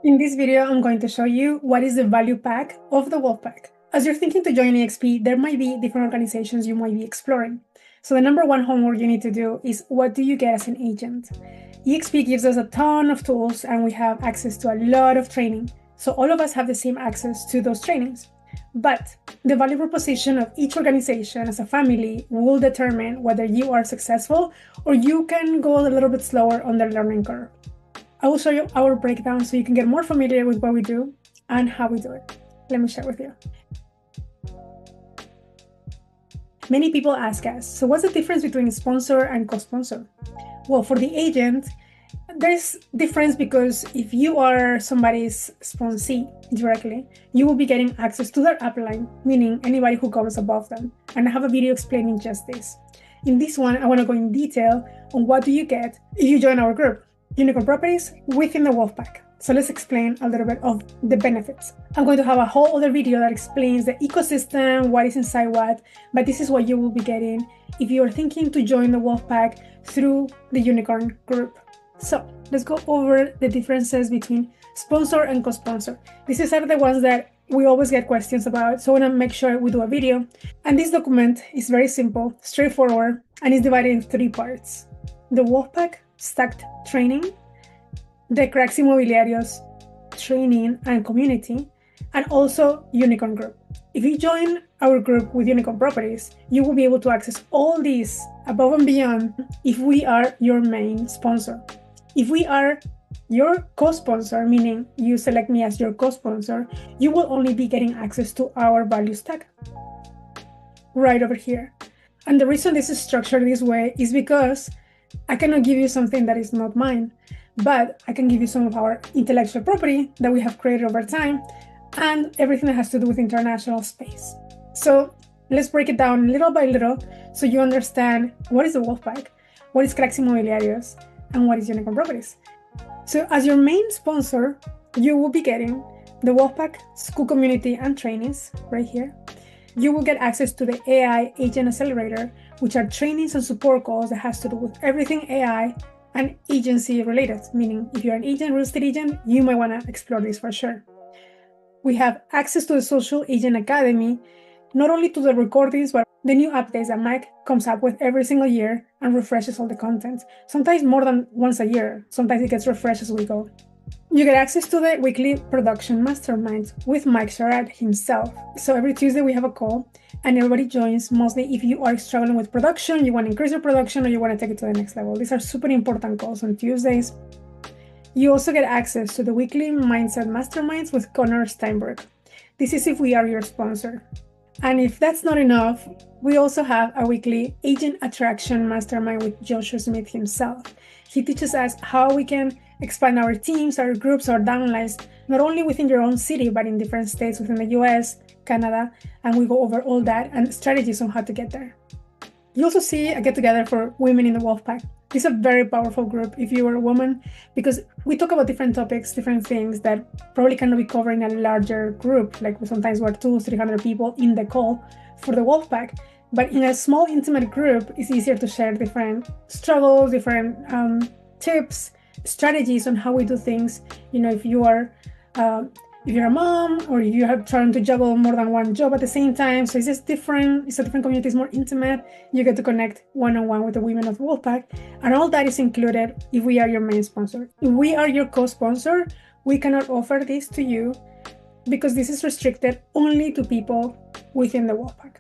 In this video, I'm going to show you what is the value pack of the Wolfpack. As you're thinking to join eXp, there might be different organizations you might be exploring. So the number one homework you need to do is what do you get as an agent? eXp gives us a ton of tools and we have access to a lot of training. So all of us have the same access to those trainings. But the value proposition of each organization as a family will determine whether you are successful or you can go a little bit slower on the learning curve. I will show you our breakdown so you can get more familiar with what we do and how we do it. Let me share with you. Many people ask us, so what's the difference between sponsor and co-sponsor? Well, for the agent, there's difference because if you are somebody's sponsee directly, you will be getting access to their upline, meaning anybody who comes above them. And I have a video explaining just this. In this one, I want to go in detail on what do you get if you join our group. Unicorn properties within the Wolfpack. So let's explain a little bit of the benefits. I'm going to have a whole other video that explains the ecosystem, what is inside what, but this is what you will be getting if you are thinking to join the Wolfpack through the Unicorn group. So let's go over the differences between sponsor and co-sponsor. These are the ones that we always get questions about, so I want to make sure we do a video. And this document is very simple, straightforward, and is divided in 3 parts. The Wolfpack stacked training, the Cracks Inmobiliarios training and community, and also Unicorn group. If you join our group with Unicorn properties, you will be able to access all these above and beyond if we are your main sponsor. If we are your co-sponsor, meaning you select me as your co-sponsor, you will only be getting access to our value stack right over here. And the reason this is structured this way is because I cannot give you something that is not mine, but I can give you some of our intellectual property that we have created over time and everything that has to do with international space. So let's break it down little by little so you understand what is the Wolfpack, what is Cracks Inmobiliarios, and what is Unicorn properties. So as your main sponsor, you will be getting the Wolfpack school community and trainings right here. You will get access to the AI Agent Accelerator, which are trainings and support calls that has to do with everything AI and agency related, meaning if you're an agent, real estate agent, you might want to explore this for sure. We have access to the Social Agent Academy, not only to the recordings, but the new updates that Mike comes up with every single year and refreshes all the content. Sometimes more than once a year. Sometimes it gets refreshed as we go. You get access to the weekly production mastermind with Mike Sherrard himself. So every Tuesday we have a call and everybody joins, mostly if you are struggling with production, you want to increase your production or you want to take it to the next level. These are super important calls on Tuesdays. You also get access to the weekly mindset masterminds with Connor Steinbrook. This is if we are your sponsor. And if that's not enough, we also have a weekly agent attraction mastermind with Joshua Smith himself. He teaches us how we can expand our teams, our groups, our downlines, not only within your own city, but in different states within the US, Canada, and we go over all that and strategies on how to get there. You also see a get-together for women in the Wolfpack. This is a very powerful group if you are a woman, because we talk about different topics, different things that probably cannot be covered in a larger group, like sometimes we're 200-300 people in the call for the Wolfpack. But in a small, intimate group, it's easier to share different struggles, different tips, strategies on how we do things. You know, if you're a mom or if you are trying to juggle more than one job at the same time. So it's just different. It's a different community. It's more intimate. You get to connect one-on-one with the women of Wolfpack. And all that is included if we are your main sponsor. If we are your co-sponsor, we cannot offer this to you because this is restricted only to people within the Wolfpack.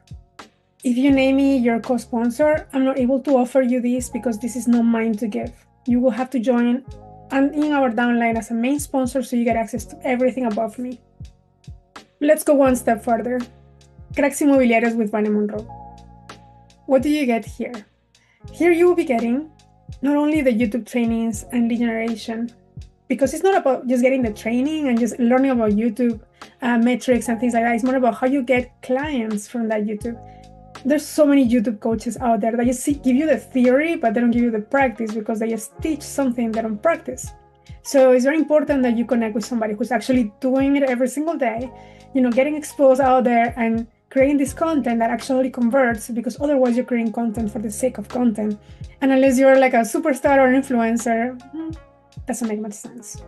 If you name me your co-sponsor, I'm not able to offer you this because this is not mine to give. You will have to join and in our downline as a main sponsor so you get access to everything above me. Let's go one step further. Cracks Inmobiliarios with Vanna Monroe. What do you get here? Here you will be getting not only the YouTube trainings and lead generation, because it's not about just getting the training and just learning about YouTube metrics and things like that. It's more about how you get clients from that YouTube. There's so many YouTube coaches out there that just give you the theory, but they don't give you the practice because they just teach something they don't practice. So it's very important that you connect with somebody who's actually doing it every single day, you know, getting exposed out there and creating this content that actually converts, because otherwise you're creating content for the sake of content. And unless you're like a superstar or an influencer, doesn't make much sense.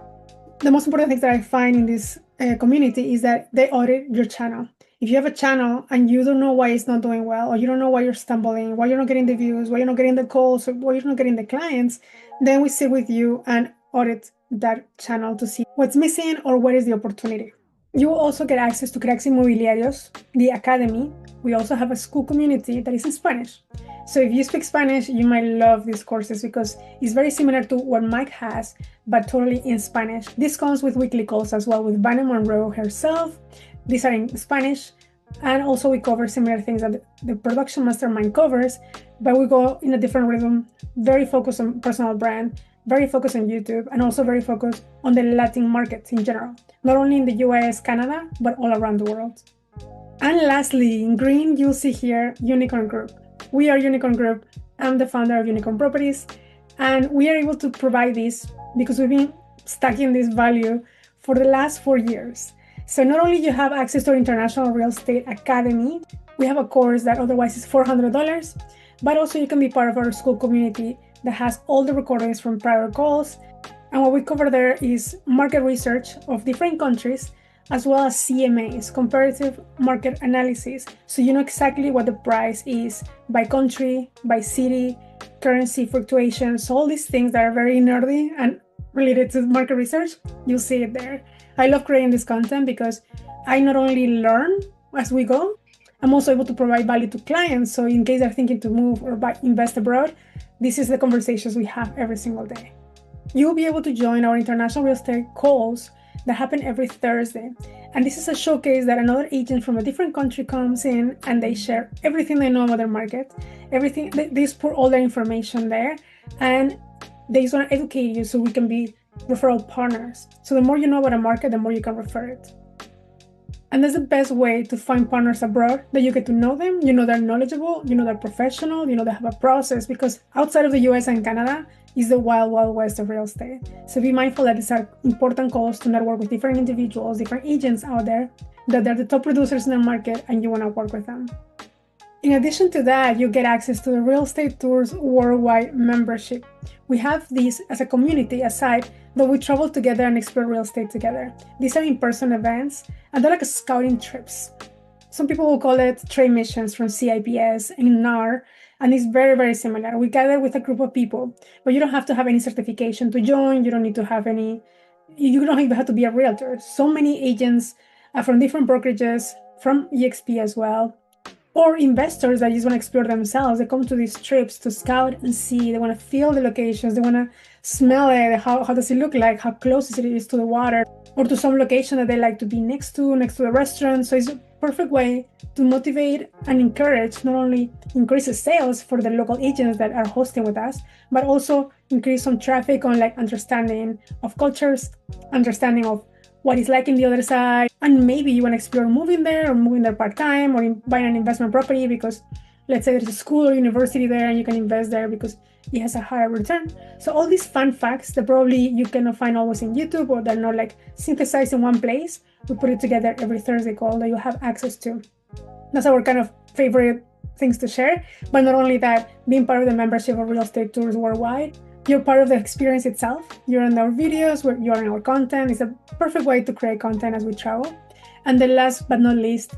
The most important thing that I find in this community is that they audit your channel. If you have a channel and you don't know why it's not doing well, or you don't know why you're stumbling, why you're not getting the views, why you're not getting the calls, or why you're not getting the clients, then we sit with you and audit that channel to see what's missing or where is the opportunity. You will also get access to Cracks Inmobiliarios, the academy. We also have a school community that is in Spanish. So if you speak Spanish, you might love these courses because it's very similar to what Mike has, but totally in Spanish. This comes with weekly calls as well with Vanna Monroe herself. These are in Spanish. And also we cover similar things that the production mastermind covers, but we go in a different rhythm, very focused on personal brand, very focused on YouTube, and also very focused on the Latin markets in general, not only in the US, Canada, but all around the world. And lastly, in green, you'll see here Unicorn Group. We are Unicorn Group. I'm the founder of Unicorn Properties, and we are able to provide this because we've been stacking this value for the last 4 years. So not only you have access to our International Real Estate Academy, we have a course that otherwise is $400, but also you can be part of our school community that has all the recordings from prior calls. And what we cover there is market research of different countries, as well as CMAs, comparative market analysis. So you know exactly what the price is by country, by city, currency fluctuations, all these things that are very nerdy and related to market research, you'll see it there. I love creating this content because I not only learn as we go, I'm also able to provide value to clients. So in case they're thinking to move or invest abroad, this is the conversations we have every single day. You'll be able to join our international real estate calls that happen every Thursday. And this is a showcase that another agent from a different country comes in and they share everything they know about their market, everything, they just put all their information there, and they just want to educate you so we can be referral partners. So the more you know about a market, the more you can refer it. And that's the best way to find partners abroad, that you get to know them, you know they're knowledgeable, you know they're professional, you know they have a process, because outside of the US and Canada is the wild, wild west of real estate. So be mindful that these are important calls to network with different individuals, different agents out there, that they're the top producers in their market and you want to work with them. In addition to that, you get access to the Real Estate Tours Worldwide membership. We have these as a community, a site that we travel together and explore real estate together. These are in-person events, and they're like scouting trips. Some people will call it trade missions from CIPS and NAR, and it's very, very similar. We gather with a group of people, but you don't have to have any certification to join. You don't need to have any, you don't even have to be a realtor. So many agents from different brokerages, from eXp as well, or investors that just want to explore themselves. They come to these trips to scout and see. They want to feel the locations. They want to smell it. How does it look like? How close it is to the water, or to some location that they like to be next to the restaurant. So it's a perfect way to motivate and encourage, not only increase the sales for the local agents that are hosting with us, but also increase some traffic on like understanding of cultures, understanding of what it's like in the other side. And maybe you want to explore moving there, or moving there part-time, or buying an investment property because let's say there's a school or university there and you can invest there because it has a higher return. So all these fun facts that probably you cannot find always in YouTube, or they're not like synthesized in one place, we put it together every Thursday call that you have access to. That's our kind of favorite things to share. But not only that, being part of the membership of Real Estate Tours Worldwide, you're part of the experience itself. You're in our videos, you're in our content. It's a perfect way to create content as we travel. And the last but not least,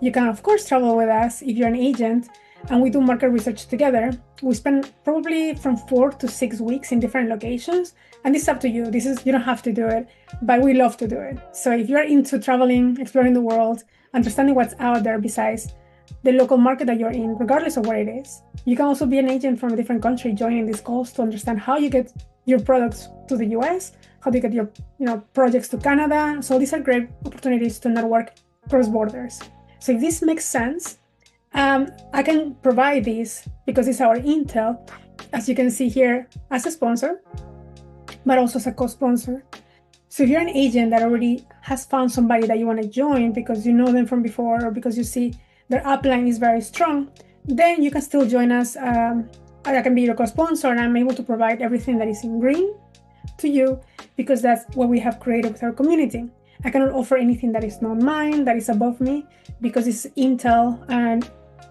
you can of course travel with us if you're an agent, and we do market research together. We spend probably from 4 to 6 weeks in different locations, and it's up to you. You don't have to do it, but we love to do it. So if you're into traveling, exploring the world, understanding what's out there besides the local market that you're in, regardless of where it is, you can also be an agent from a different country joining these calls to understand how you get your products to the US, how do you get your projects to Canada. So these are great opportunities to network cross borders. So if this makes sense, I can provide this because it's our intel, as you can see here, as a sponsor, but also as a co-sponsor. So if you're an agent that already has found somebody that you want to join because you know them from before, or because you see their upline is very strong, then you can still join us. I can be your co-sponsor, and I'm able to provide everything that is in green to you because that's what we have created with our community. I cannot offer anything that is not mine, that is above me, because it's intel and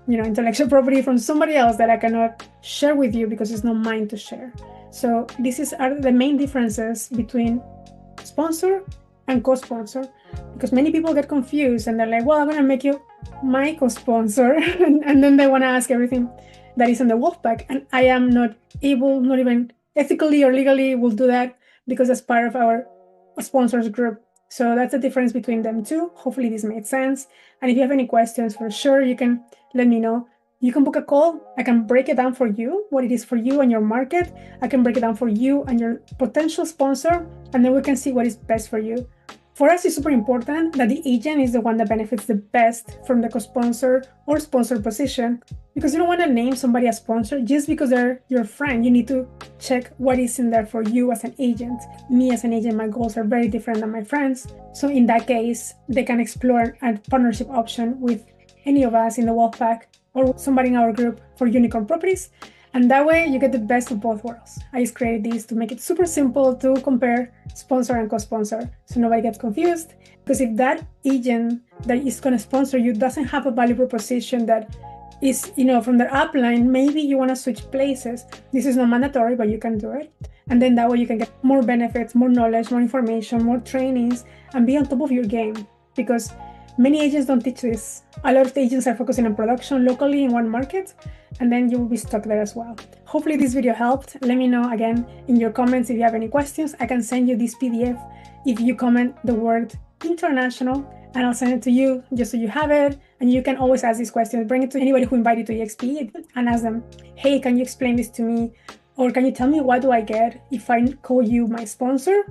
intellectual property from somebody else that I cannot share with you because it's not mine to share. So are the main differences between sponsor and co-sponsor, because many people get confused and they're like, well, I'm going to make you my co-sponsor. and then they want to ask everything that is in the Wolfpack. And I am not able, not even ethically or legally will do that, because that's part of our sponsors group. So that's the difference between them two. Hopefully this made sense. And if you have any questions, for sure, you can let me know. You can book a call. I can break it down for you, what it is for you and your market. I can break it down for you and your potential sponsor, and then we can see what is best for you. For us, it's super important that the agent is the one that benefits the best from the co-sponsor or sponsor position, because you don't want to name somebody a sponsor just because they're your friend. You need to check what is in there for you as an agent. Me as an agent, my goals are very different than my friends. So in that case, they can explore a partnership option with any of us in the Wolfpack or somebody in our group for unicorn properties. And that way you get the best of both worlds. I just created this to make it super simple to compare sponsor and co-sponsor, so nobody gets confused. Because if that agent that is going to sponsor you doesn't have a value proposition that is, from their upline, maybe you want to switch places. This is not mandatory, but you can do it. And then that way you can get more benefits, more knowledge, more information, more trainings, and be on top of your game. Because many agents don't teach this. A lot of agents are focusing on production locally in one market, and then you will be stuck there as well. Hopefully this video helped. Let me know again in your comments if you have any questions. I can send you this PDF if you comment the word international, and I'll send it to you just so you have it. And you can always ask these questions. Bring it to anybody who invited you to eXp and ask them, hey, can you explain this to me? Or can you tell me what do I get if I call you my sponsor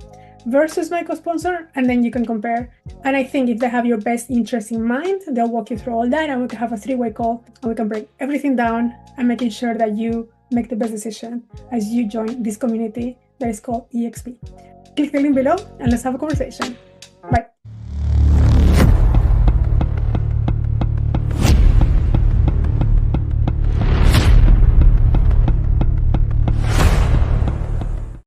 versus my co-sponsor? And then you can compare. And I think if they have your best interest in mind, they'll walk you through all that, and we can have a three-way call, and we can break everything down and making sure that you make the best decision as you join this community that is called eXp. Click the link below and let's have a conversation.